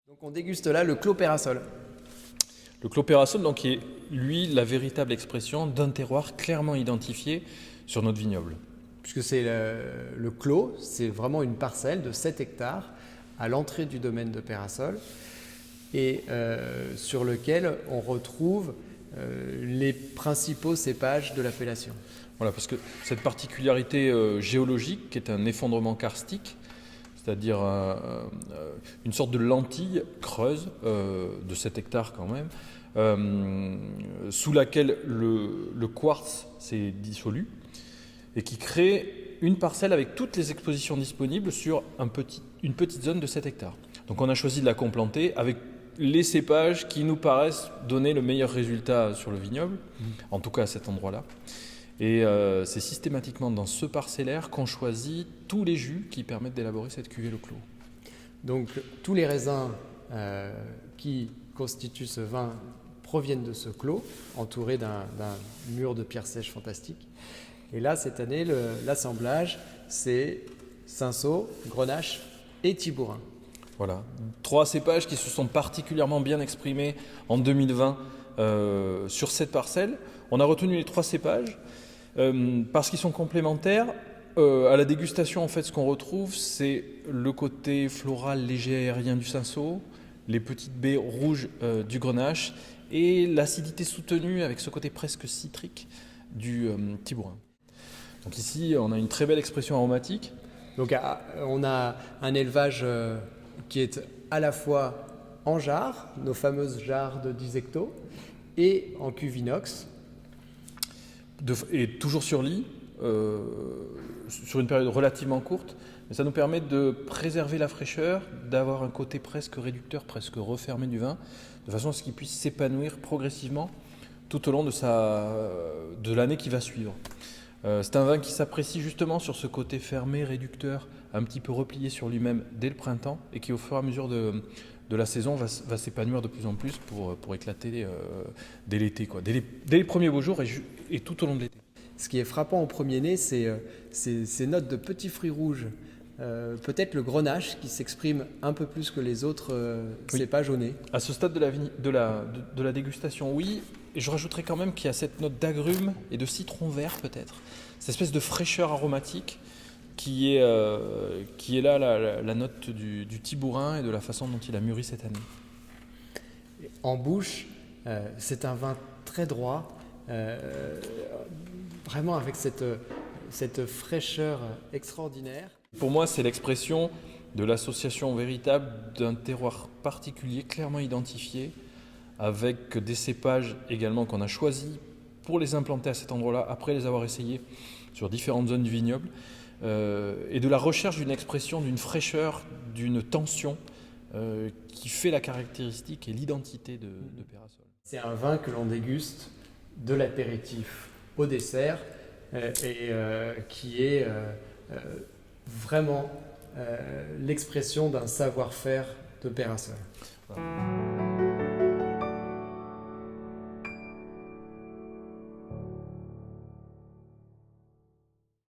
Donc on déguste là le Clos Peyrassol. Le Clos Peyrassol, donc, qui est, lui, la véritable expression d'un terroir clairement identifié sur notre vignoble. Puisque c'est le Clos, c'est vraiment une parcelle de 7 hectares à l'entrée du domaine de Peyrassol et sur lequel on retrouve les principaux cépages de l'appellation. Voilà, parce que cette particularité géologique, qui est un effondrement karstique, c'est-à-dire une sorte de lentille creuse de 7 hectares quand même, sous laquelle le quartz s'est dissolu et qui crée une parcelle avec toutes les expositions disponibles sur une petite zone de 7 hectares. Donc on a choisi de la complanter avec les cépages qui nous paraissent donner le meilleur résultat sur le vignoble, en tout cas à cet endroit-là. Et c'est systématiquement dans ce parcellaire qu'on choisit tous les jus qui permettent d'élaborer cette cuvée Le Clos. Donc tous les raisins qui constituent ce vin proviennent de ce clos, entouré d'un mur de pierre sèche fantastique. Et là, cette année, l'assemblage, c'est Cinsault, Grenache et Tibourin. Voilà, 3 cépages qui se sont particulièrement bien exprimés en 2020 sur cette parcelle. On a retenu les 3 cépages parce qu'ils sont complémentaires. À la dégustation, en fait, ce qu'on retrouve, c'est le côté floral léger aérien du Cinsault, les petites baies rouges du Grenache et l'acidité soutenue avec ce côté presque citrique du Tibourin. Donc ici, on a une très belle expression aromatique. Donc on a un élevage qui est à la fois en jarre, nos fameuses jarres de 10 hectos, et en cuve inox. Et toujours sur lit, sur une période relativement courte, mais ça nous permet de préserver la fraîcheur, d'avoir un côté presque réducteur, presque refermé du vin, de façon à ce qu'il puisse s'épanouir progressivement tout au long de l'année qui va suivre. C'est un vin qui s'apprécie justement sur ce côté fermé, réducteur, un petit peu replié sur lui-même dès le printemps et qui au fur et à mesure de la saison va s'épanouir de plus en plus pour éclater dès l'été, dès les premiers beaux jours et tout au long de l'été. Ce qui est frappant au premier nez, c'est ces notes de petits fruits rouges. Peut-être le Grenache qui s'exprime un peu plus que les autres cépages au nez. À ce stade de la dégustation, oui. Et je rajouterais quand même qu'il y a cette note d'agrumes et de citron vert peut-être. Cette espèce de fraîcheur aromatique qui est là la note du Tibourin et de la façon dont il a mûri cette année. En bouche, c'est un vin très droit, vraiment avec cette fraîcheur extraordinaire. Pour moi, c'est l'expression de l'association véritable d'un terroir particulier, clairement identifié, avec des cépages également qu'on a choisis pour les implanter à cet endroit-là, après les avoir essayés sur différentes zones du vignoble, et de la recherche d'une expression, d'une fraîcheur, d'une tension qui fait la caractéristique et l'identité de Peyrassol. C'est un vin que l'on déguste de l'apéritif au dessert et qui est vraiment l'expression d'un savoir-faire de Peyrassol. Voilà.